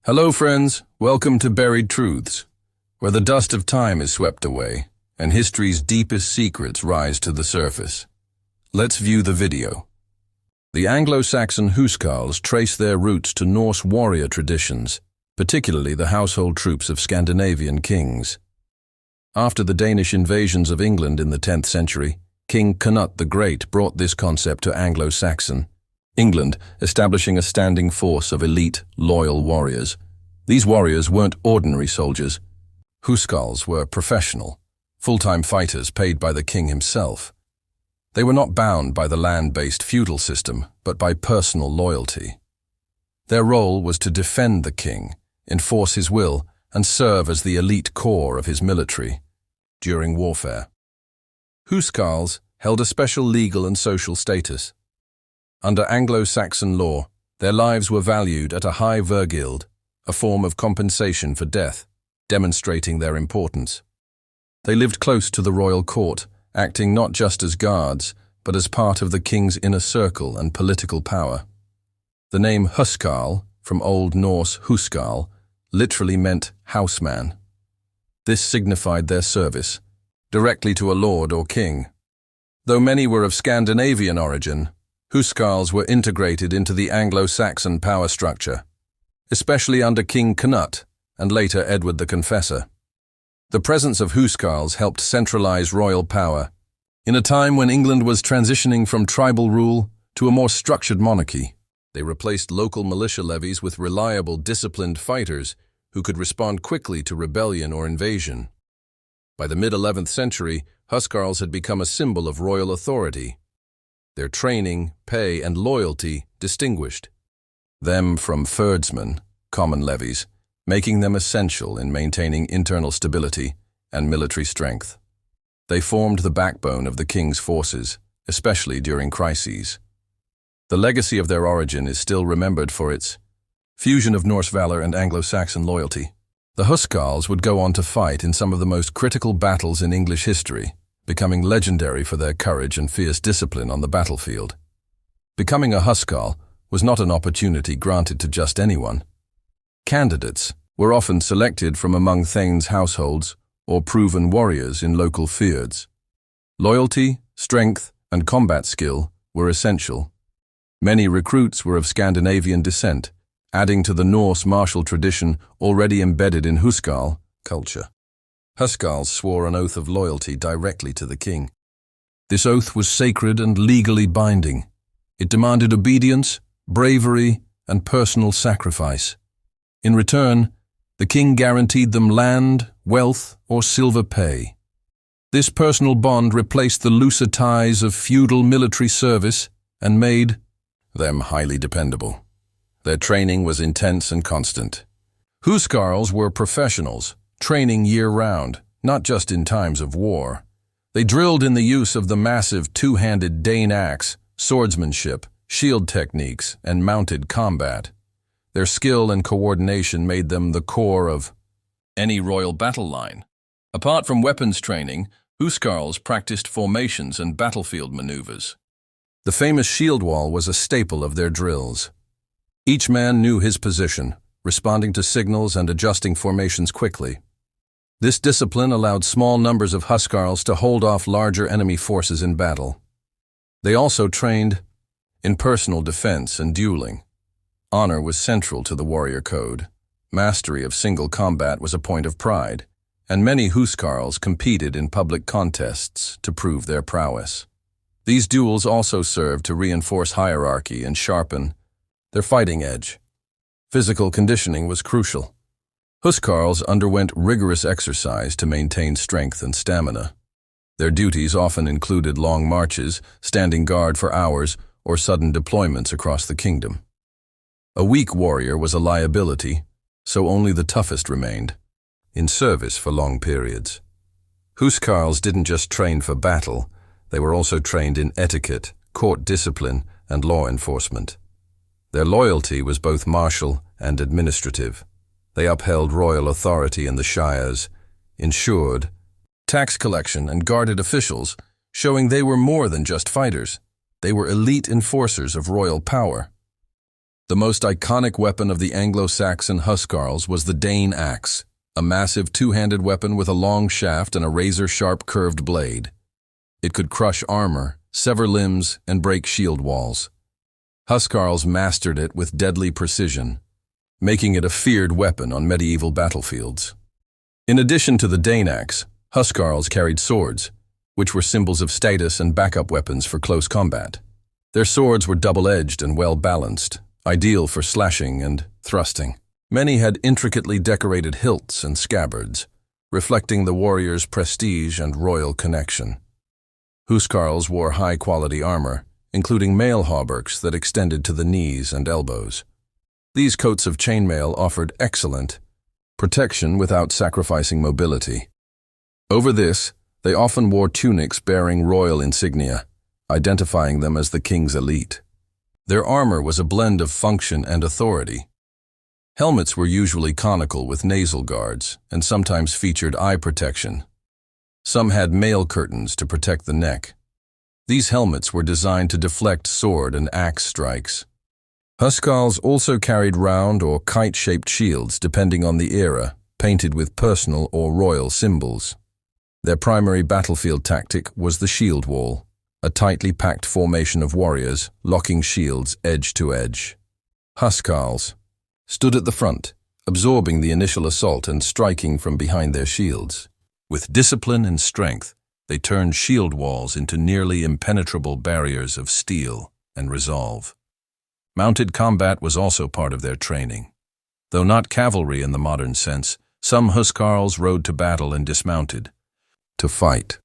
Hello friends, welcome to Buried Truths, where the dust of time is swept away and history's deepest secrets rise to the surface. Let's view the video. The Anglo-Saxon Huscarls trace their roots to Norse warrior traditions, particularly the household troops of Scandinavian kings. After the Danish invasions of England in the 10th century, King Canute the Great brought this concept to Anglo-Saxon England, establishing a standing force of elite, loyal warriors. These warriors weren't ordinary soldiers. Huscarls were professional, full-time fighters paid by the king himself. They were not bound by the land-based feudal system, but by personal loyalty. Their role was to defend the king, enforce his will, and serve as the elite core of his military during warfare. Huscarls held a special legal and social status. Under Anglo-Saxon law, their lives were valued at a high vergild, a form of compensation for death, demonstrating their importance. They lived close to the royal court, acting not just as guards, but as part of the king's inner circle and political power. The name Huscarl, from Old Norse Huscarl, literally meant houseman. This signified their service, directly to a lord or king. Though many were of Scandinavian origin, Huscarls were integrated into the Anglo-Saxon power structure, especially under King Canute and later Edward the Confessor. The presence of Huscarls helped centralize royal power. In a time when England was transitioning from tribal rule to a more structured monarchy, they replaced local militia levies with reliable, disciplined fighters who could respond quickly to rebellion or invasion. By the mid-11th century, Huscarls had become a symbol of royal authority. Their training, pay, and loyalty distinguished them from fyrdsmen, common levies, making them essential in maintaining internal stability and military strength. They formed the backbone of the king's forces, especially during crises. The legacy of their origin is still remembered for its fusion of Norse valor and Anglo-Saxon loyalty. The Huscarls would go on to fight in some of the most critical battles in English history, becoming legendary for their courage and fierce discipline on the battlefield. Becoming a Huscarl was not an opportunity granted to just anyone. Candidates were often selected from among thanes' households or proven warriors in local fyrds. Loyalty, strength, and combat skill were essential. Many recruits were of Scandinavian descent, adding to the Norse martial tradition already embedded in Huscarl culture. Huscarls swore an oath of loyalty directly to the king. This oath was sacred and legally binding. It demanded obedience, bravery, and personal sacrifice. In return, the king guaranteed them land, wealth, or silver pay. This personal bond replaced the looser ties of feudal military service and made them highly dependable. Their training was intense and constant. Huscarls were professionals, training year-round, not just in times of war. They drilled in the use of the massive two-handed Dane axe, swordsmanship, shield techniques, and mounted combat. Their skill and coordination made them the core of any royal battle line. Apart from weapons training, Huscarls practiced formations and battlefield maneuvers. The famous shield wall was a staple of their drills. Each man knew his position, responding to signals and adjusting formations quickly. This discipline allowed small numbers of Huscarls to hold off larger enemy forces in battle. They also trained in personal defense and dueling. Honor was central to the warrior code. Mastery of single combat was a point of pride, and many Huscarls competed in public contests to prove their prowess. These duels also served to reinforce hierarchy and sharpen their fighting edge. Physical conditioning was crucial. Huscarls underwent rigorous exercise to maintain strength and stamina. Their duties often included long marches, standing guard for hours, or sudden deployments across the kingdom. A weak warrior was a liability, so only the toughest remained in service for long periods. Huscarls didn't just train for battle, they were also trained in etiquette, court discipline, and law enforcement. Their loyalty was both martial and administrative. They upheld royal authority in the shires, ensured tax collection, and guarded officials, showing they were more than just fighters. They were elite enforcers of royal power. The most iconic weapon of the Anglo-Saxon Huscarls was the Dane axe, a massive two-handed weapon with a long shaft and a razor-sharp curved blade. It could crush armor, sever limbs, and break shield walls. Huscarls mastered it with deadly precision, making it a feared weapon on medieval battlefields. In addition to the Dane axe, Huscarls carried swords, which were symbols of status and backup weapons for close combat. Their swords were double-edged and well-balanced, ideal for slashing and thrusting. Many had intricately decorated hilts and scabbards, reflecting the warrior's prestige and royal connection. Huscarls wore high-quality armor, including mail hauberks that extended to the knees and elbows. These coats of chainmail offered excellent protection without sacrificing mobility. Over this, they often wore tunics bearing royal insignia, identifying them as the king's elite. Their armor was a blend of function and authority. Helmets were usually conical with nasal guards and sometimes featured eye protection. Some had mail curtains to protect the neck. These helmets were designed to deflect sword and axe strikes. Huscarls also carried round or kite-shaped shields depending on the era, painted with personal or royal symbols. Their primary battlefield tactic was the shield wall, a tightly packed formation of warriors locking shields edge to edge. Huscarls stood at the front, absorbing the initial assault and striking from behind their shields. With discipline and strength, they turned shield walls into nearly impenetrable barriers of steel and resolve. Mounted combat was also part of their training. Though not cavalry in the modern sense, some Huscarls rode to battle and dismounted to fight.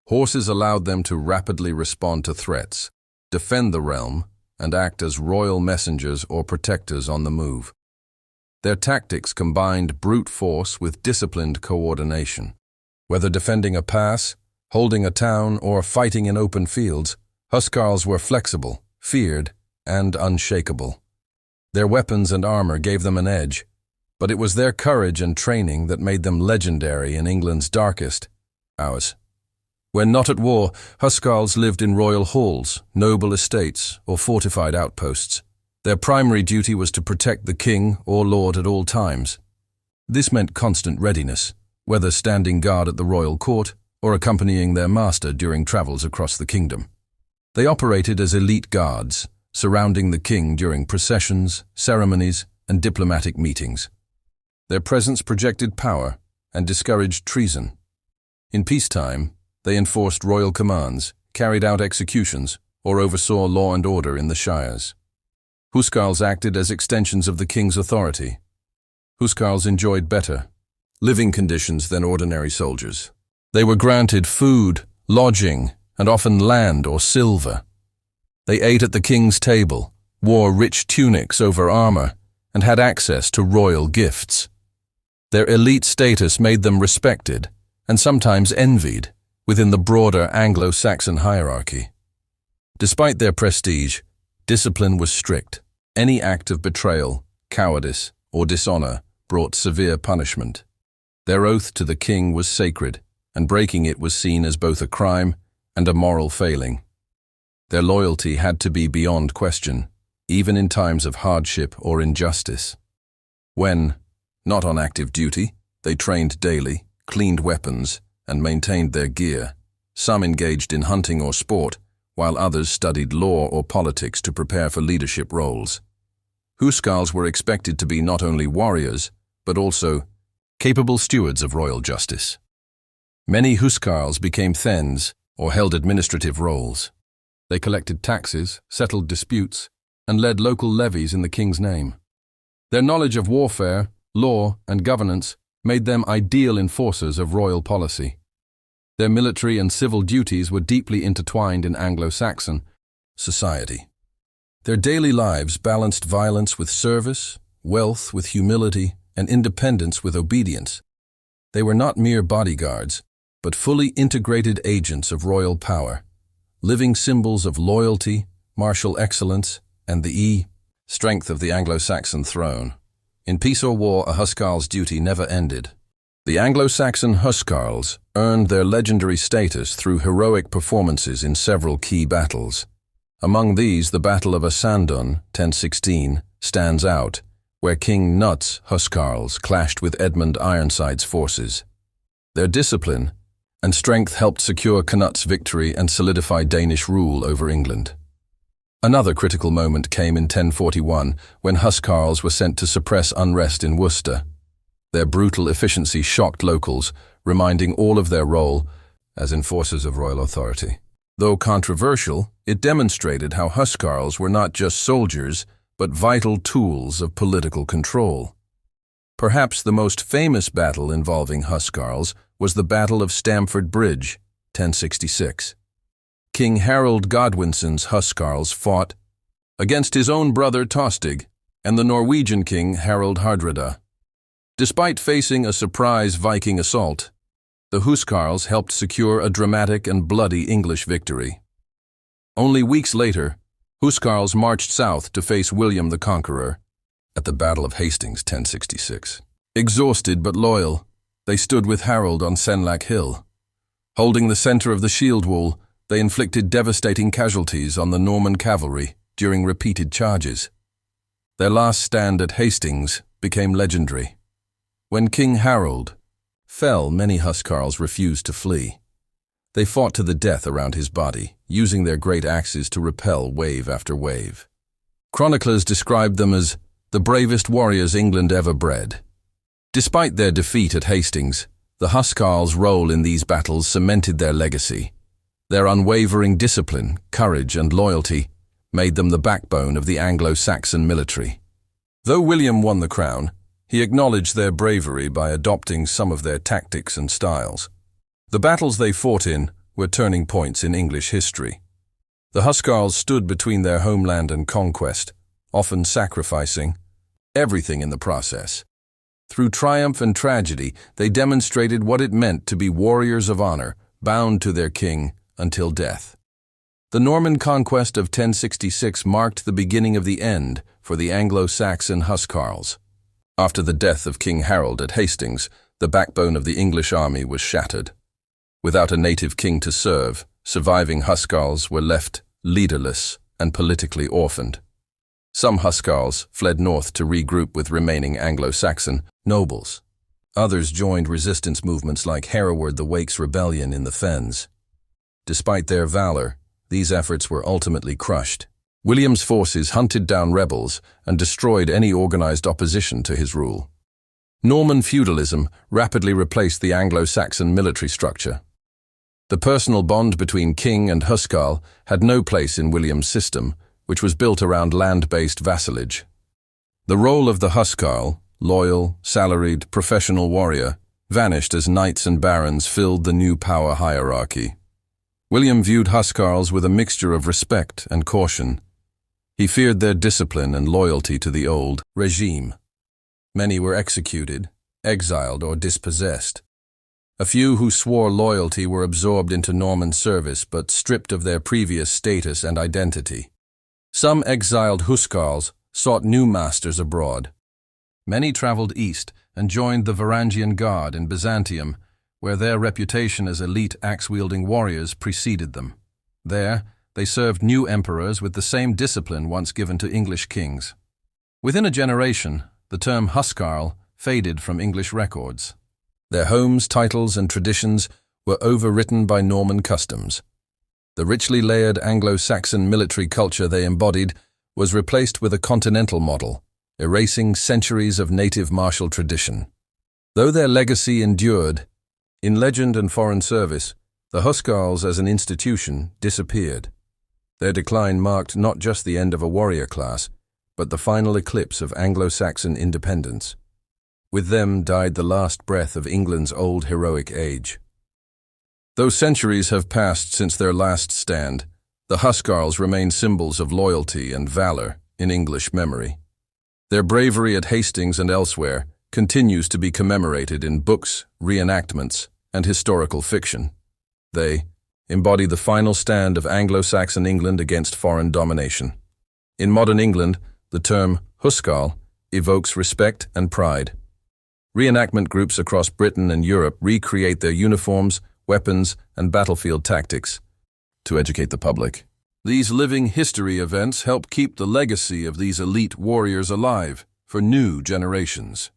Horses allowed them to rapidly respond to threats, defend the realm, and act as royal messengers or protectors on the move. Their tactics combined brute force with disciplined coordination. Whether defending a pass, holding a town, or fighting in open fields, Huscarls were flexible, feared, and unshakable. Their weapons and armor gave them an edge, but it was their courage and training that made them legendary in England's darkest hours. When not at war, Huscarls lived in royal halls, noble estates, or fortified outposts. Their primary duty was to protect the king or lord at all times. This meant constant readiness, whether standing guard at the royal court or accompanying their master during travels across the kingdom. They operated as elite guards, surrounding the king during processions, ceremonies, and diplomatic meetings. Their presence projected power and discouraged treason. In peacetime, they enforced royal commands, carried out executions, or oversaw law and order in the shires. Huscarls acted as extensions of the king's authority. Huscarls enjoyed better living conditions than ordinary soldiers. They were granted food, lodging, and often land or silver. They ate at the king's table, wore rich tunics over armor, and had access to royal gifts. Their elite status made them respected, and sometimes envied, within the broader Anglo-Saxon hierarchy. Despite their prestige, discipline was strict. Any act of betrayal, cowardice, or dishonor brought severe punishment. Their oath to the king was sacred, and breaking it was seen as both a crime and a moral failing. Their loyalty had to be beyond question, even in times of hardship or injustice. When, not on active duty, they trained daily, cleaned weapons, and maintained their gear. Some engaged in hunting or sport, while others studied law or politics to prepare for leadership roles. Huscarls were expected to be not only warriors, but also capable stewards of royal justice. Many Huscarls became thegns or held administrative roles. They collected taxes, settled disputes, and led local levies in the king's name. Their knowledge of warfare, law, and governance made them ideal enforcers of royal policy. Their military and civil duties were deeply intertwined in Anglo-Saxon society. Their daily lives balanced violence with service, wealth with humility, and independence with obedience. They were not mere bodyguards, but fully integrated agents of royal power, living symbols of loyalty, martial excellence, and the strength of the Anglo-Saxon throne. In peace or war, a Huscarl's duty never ended. The Anglo-Saxon Huscarls earned their legendary status through heroic performances in several key battles. Among these, the Battle of Asandun, 1016, stands out, where King Knut's Huscarls clashed with Edmund Ironside's forces. Their discipline and strength helped secure Knut's victory and solidify Danish rule over England. Another critical moment came in 1041, when Huscarls were sent to suppress unrest in Worcester. Their brutal efficiency shocked locals, reminding all of their role as enforcers of royal authority. Though controversial, it demonstrated how Huscarls were not just soldiers, but vital tools of political control. Perhaps the most famous battle involving Huscarls was the Battle of Stamford Bridge, 1066. King Harold Godwinson's Huscarls fought against his own brother Tostig and the Norwegian king Harald Hardrada. Despite facing a surprise Viking assault, the Huscarls helped secure a dramatic and bloody English victory. Only weeks later, Huscarls marched south to face William the Conqueror at the Battle of Hastings, 1066. Exhausted but loyal, they stood with Harold on Senlac Hill. Holding the center of the shield wall, they inflicted devastating casualties on the Norman cavalry during repeated charges. Their last stand at Hastings became legendary. When King Harold fell, many Huscarls refused to flee. They fought to the death around his body, using their great axes to repel wave after wave. Chroniclers described them as the bravest warriors England ever bred. Despite their defeat at Hastings, the Huscarls' role in these battles cemented their legacy. Their unwavering discipline, courage, and loyalty made them the backbone of the Anglo-Saxon military. Though William won the crown, he acknowledged their bravery by adopting some of their tactics and styles. The battles they fought in were turning points in English history. The Huscarls stood between their homeland and conquest, often sacrificing everything in the process. Through triumph and tragedy, they demonstrated what it meant to be warriors of honor, bound to their king until death. The Norman conquest of 1066 marked the beginning of the end for the Anglo-Saxon Huscarls. After the death of King Harold at Hastings, the backbone of the English army was shattered. Without a native king to serve, surviving Huscarls were left leaderless and politically orphaned. Some Huscarls fled north to regroup with remaining Anglo-Saxon nobles. Others joined resistance movements like Hereward the Wake's rebellion in the Fens. Despite their valor, these efforts were ultimately crushed. William's forces hunted down rebels and destroyed any organized opposition to his rule. Norman feudalism rapidly replaced the Anglo-Saxon military structure. The personal bond between king and Huscarl had no place in William's system, which was built around land-based vassalage. The role of the Huscarl, loyal, salaried, professional warrior, vanished as knights and barons filled the new power hierarchy. William viewed Huscarls with a mixture of respect and caution. He feared their discipline and loyalty to the old regime. Many were executed, exiled, or dispossessed. A few who swore loyalty were absorbed into Norman service but stripped of their previous status and identity. Some exiled Huscarls sought new masters abroad. Many traveled east and joined the Varangian Guard in Byzantium, where their reputation as elite axe-wielding warriors preceded them. There, they served new emperors with the same discipline once given to English kings. Within a generation, the term Huscarl faded from English records. Their homes, titles, and traditions were overwritten by Norman customs. The richly layered Anglo-Saxon military culture they embodied was replaced with a continental model, erasing centuries of native martial tradition. Though their legacy endured, in legend and foreign service, the Huscarls as an institution disappeared. Their decline marked not just the end of a warrior class, but the final eclipse of Anglo-Saxon independence. With them died the last breath of England's old heroic age. Though centuries have passed since their last stand, the Huscarls remain symbols of loyalty and valor in English memory. Their bravery at Hastings and elsewhere continues to be commemorated in books, reenactments, and historical fiction. They embody the final stand of Anglo-Saxon England against foreign domination. In modern England, the term Huscarl evokes respect and pride. Reenactment groups across Britain and Europe recreate their uniforms, weapons, and battlefield tactics to educate the public. These living history events help keep the legacy of these elite warriors alive for new generations.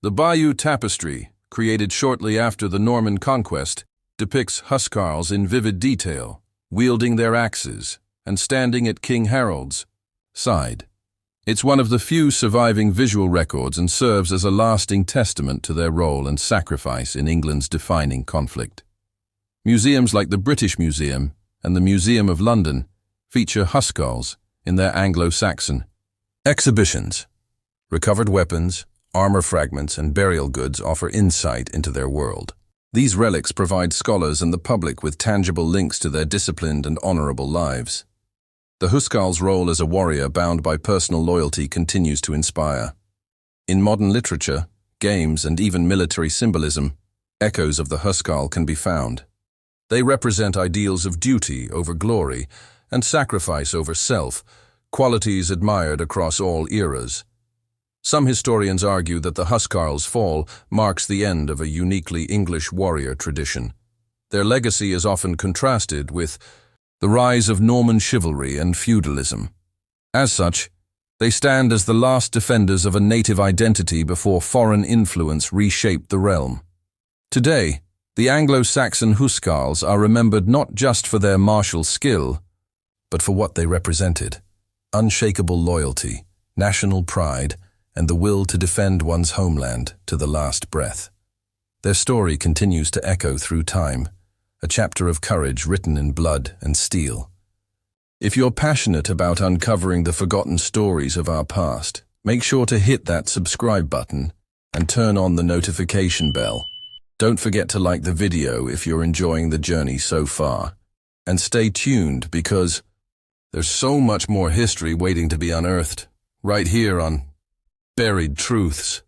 The Bayeux Tapestry, created shortly after the Norman Conquest, depicts Huscarls in vivid detail, wielding their axes and standing at King Harold's side. It's one of the few surviving visual records and serves as a lasting testament to their role and sacrifice in England's defining conflict. Museums like the British Museum and the Museum of London feature Huscarls in their Anglo-Saxon exhibitions. Recovered weapons, armor fragments, and burial goods offer insight into their world. These relics provide scholars and the public with tangible links to their disciplined and honorable lives. The Huscarl's role as a warrior bound by personal loyalty continues to inspire. In modern literature, games, and even military symbolism, echoes of the Huscarl can be found. They represent ideals of duty over glory and sacrifice over self, qualities admired across all eras. Some historians argue that the Huscarl's fall marks the end of a uniquely English warrior tradition. Their legacy is often contrasted with the rise of Norman chivalry and feudalism. As such, they stand as the last defenders of a native identity before foreign influence reshaped the realm. Today, the Anglo-Saxon Huscarls are remembered not just for their martial skill, but for what they represented: unshakable loyalty, national pride, and the will to defend one's homeland to the last breath. Their story continues to echo through time, a chapter of courage written in blood and steel. If you're passionate about uncovering the forgotten stories of our past, make sure to hit that subscribe button and turn on the notification bell. Don't forget to like the video if you're enjoying the journey so far. And stay tuned because there's so much more history waiting to be unearthed, right here on Buried Truths.